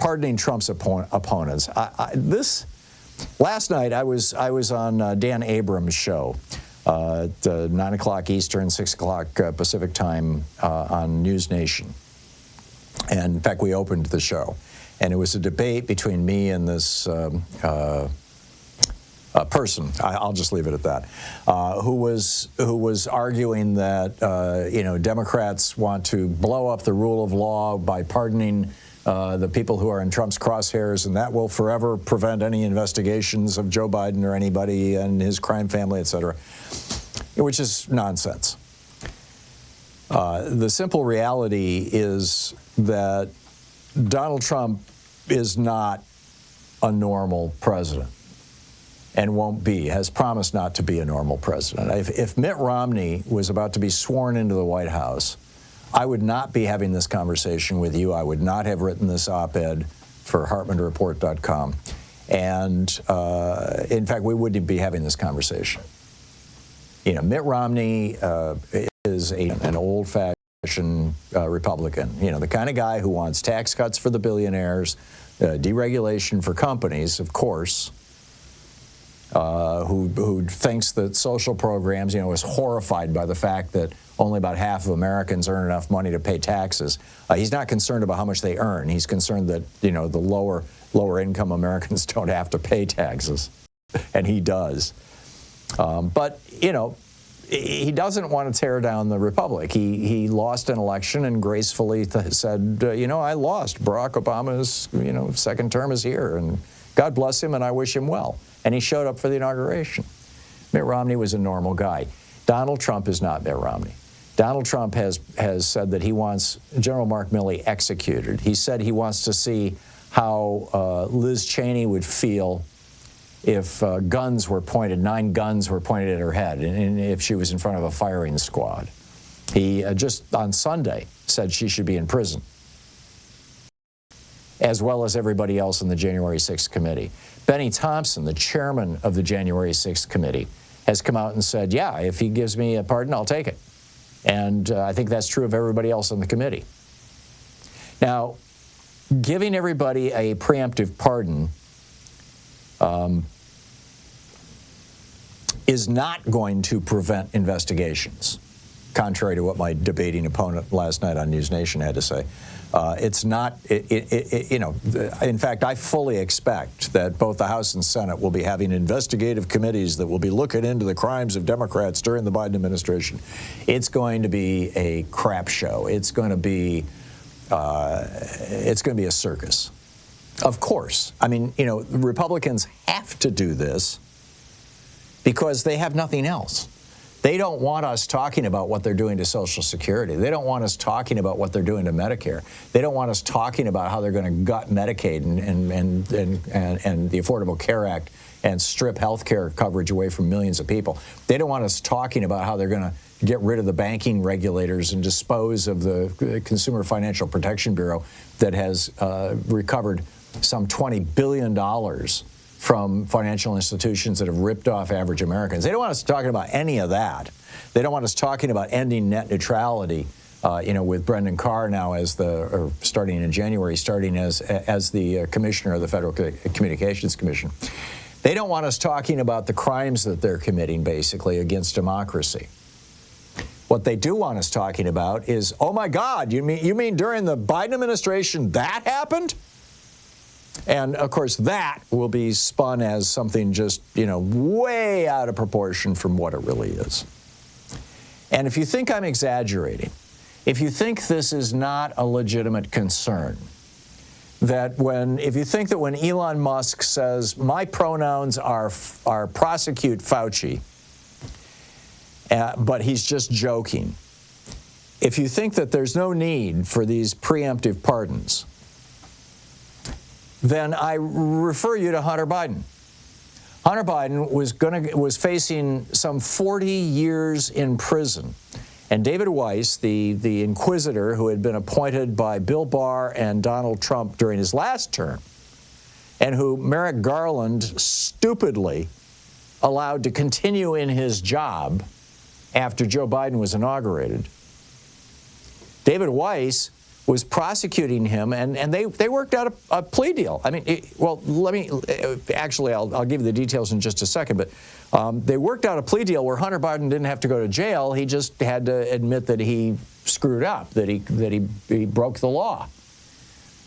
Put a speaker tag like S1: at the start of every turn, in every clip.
S1: pardoning Trump's opponents. Last night I was on Dan Abrams' show at 9 o'clock Eastern, 6 o'clock Pacific time on NewsNation. And in fact, we opened the show, and it was a debate between me and this person. I'll just leave it at that. Who was arguing that Democrats want to blow up the rule of law by pardoning the people who are in Trump's crosshairs, and that will forever prevent any investigations of Joe Biden or anybody and his crime family, et cetera, which is nonsense. The simple reality is that Donald Trump is not a normal president and won't be, has promised not to be a normal president. If Mitt Romney was about to be sworn into the White House, I would not be having this conversation with you. I would not have written this op-ed for HartmannReport.com. And in fact, we wouldn't be having this conversation. You know, Mitt Romney is an old-fashioned Republican, the kind of guy who wants tax cuts for the billionaires, deregulation for companies, of course, who thinks that social programs, is horrified by the fact that only about half of Americans earn enough money to pay taxes. He's not concerned about how much they earn. He's concerned that, the lower income Americans don't have to pay taxes, and he does. But he doesn't want to tear down the republic. He lost an election and gracefully said, I lost. Barack Obama's, second term is here, and God bless him, and I wish him well. And he showed up for the inauguration. Mitt Romney was a normal guy. Donald Trump is not Mitt Romney. Donald Trump has said that he wants General Mark Milley executed. He said he wants to see how Liz Cheney would feel if 9 guns were pointed at her head, and if she was in front of a firing squad. He just on Sunday said she should be in prison, as well as everybody else in the January 6th committee. Benny Thompson, the chairman of the January 6th committee, has come out and said, yeah, if he gives me a pardon, I'll take it. And I think that's true of everybody else on the committee. Now, giving everybody a preemptive pardon is not going to prevent investigations, contrary to what my debating opponent last night on NewsNation had to say. It's not, in fact, I fully expect that both the House and Senate will be having investigative committees that will be looking into the crimes of Democrats during the Biden administration. It's going to be a crap show. It's going to be a circus. Of course. I mean, Republicans have to do this because they have nothing else. They don't want us talking about what they're doing to Social Security. They don't want us talking about what they're doing to Medicare. They don't want us talking about how they're going to gut Medicaid and the Affordable Care Act and strip health care coverage away from millions of people. They don't want us talking about how they're going to get rid of the banking regulators and dispose of the Consumer Financial Protection Bureau that has recovered some $20 billion from financial institutions that have ripped off average Americans. They don't want us talking about any of that. They don't want us talking about ending net neutrality, with Brendan Carr now starting in January, as the commissioner of the Federal Communications Commission. They don't want us talking about the crimes that they're committing, basically, against democracy. What they do want us talking about is, oh my God, you mean during the Biden administration that happened? And, of course, that will be spun as something just, way out of proportion from what it really is. And if you think I'm exaggerating, if you think this is not a legitimate concern, if you think that when Elon Musk says, my pronouns are prosecute Fauci, but he's just joking, if you think that there's no need for these preemptive pardons, then I refer you to Hunter Biden. Hunter Biden was facing some 40 years in prison. And David Weiss, the inquisitor who had been appointed by Bill Barr and Donald Trump during his last term, and who Merrick Garland stupidly allowed to continue in his job after Joe Biden was inaugurated, David Weiss was prosecuting him, and they worked out a plea deal. I mean, I'll give you the details in just a second, but they worked out a plea deal where Hunter Biden didn't have to go to jail. He just had to admit that he screwed up, that he broke the law,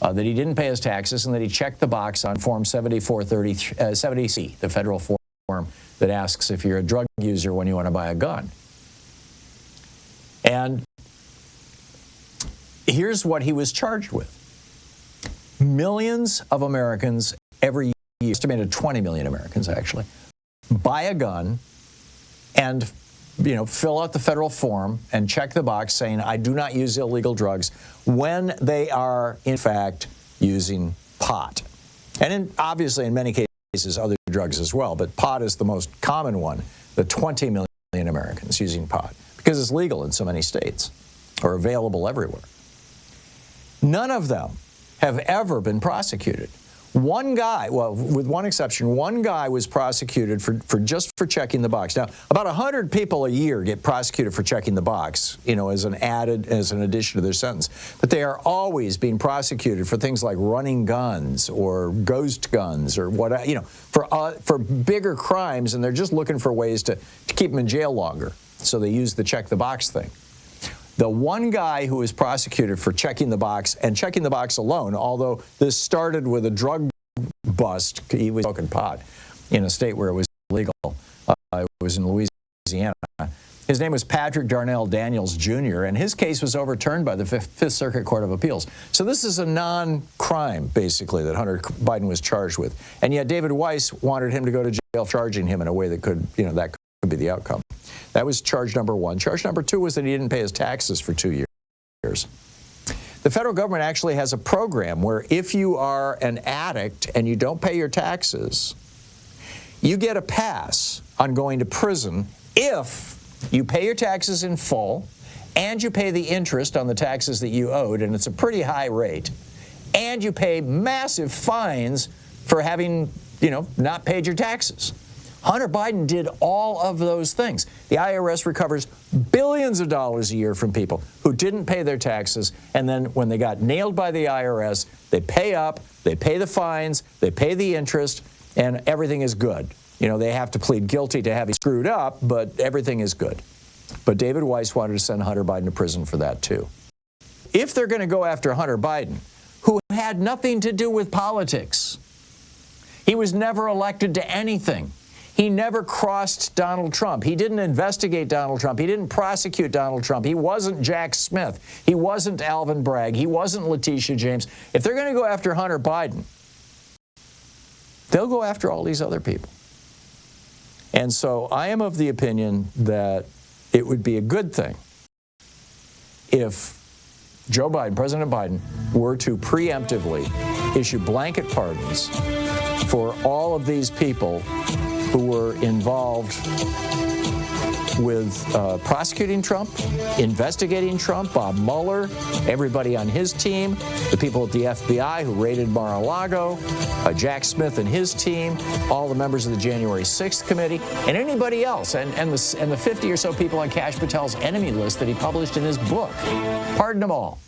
S1: that he didn't pay his taxes, and that he checked the box on Form 70C, the federal form that asks if you're a drug user when you want to buy a gun. And here's what he was charged with. Millions of Americans every year, estimated 20 million Americans actually, buy a gun and fill out the federal form and check the box saying, I do not use illegal drugs, when they are, in fact, using pot. And obviously, in many cases, other drugs as well, but pot is the most common one, the 20 million Americans using pot, because it's legal in so many states or available everywhere. None of them have ever been prosecuted. One guy, well, with one exception, one guy was prosecuted just for checking the box. Now, about 100 people a year get prosecuted for checking the box, as an addition to their sentence. But they are always being prosecuted for things like running guns or ghost guns or for bigger crimes, and they're just looking for ways to keep them in jail longer. So they use the check the box thing. The one guy who was prosecuted for checking the box, and checking the box alone, although this started with a drug bust, he was smoking pot in a state where it was illegal. It was in Louisiana. His name was Patrick Darnell Daniels, Jr., and his case was overturned by the Fifth Circuit Court of Appeals. So this is a non-crime, basically, that Hunter Biden was charged with. And yet David Weiss wanted him to go to jail, charging him in a way that could be the outcome. That was charge number one. Charge number two was that he didn't pay his taxes for 2 years. The federal government actually has a program where if you are an addict and you don't pay your taxes, you get a pass on going to prison if you pay your taxes in full and you pay the interest on the taxes that you owed, and it's a pretty high rate, and you pay massive fines for having, not paid your taxes. Hunter Biden did all of those things. The IRS recovers billions of dollars a year from people who didn't pay their taxes, and then when they got nailed by the IRS, they pay up, they pay the fines, they pay the interest, and everything is good. They have to plead guilty to having screwed up, but everything is good. But David Weiss wanted to send Hunter Biden to prison for that, too. If they're going to go after Hunter Biden, who had nothing to do with politics, he was never elected to anything. He never crossed Donald Trump. He didn't investigate Donald Trump. He didn't prosecute Donald Trump. He wasn't Jack Smith. He wasn't Alvin Bragg. He wasn't Letitia James. If they're going to go after Hunter Biden, they'll go after all these other people. And so I am of the opinion that it would be a good thing if Joe Biden, President Biden, were to preemptively issue blanket pardons for all of these people who were involved with prosecuting Trump, investigating Trump, Bob Mueller, everybody on his team, the people at the FBI who raided Mar-a-Lago, Jack Smith and his team, all the members of the January 6th committee, and anybody else, and the 50 or so people on Kash Patel's enemy list that he published in his book. Pardon them all.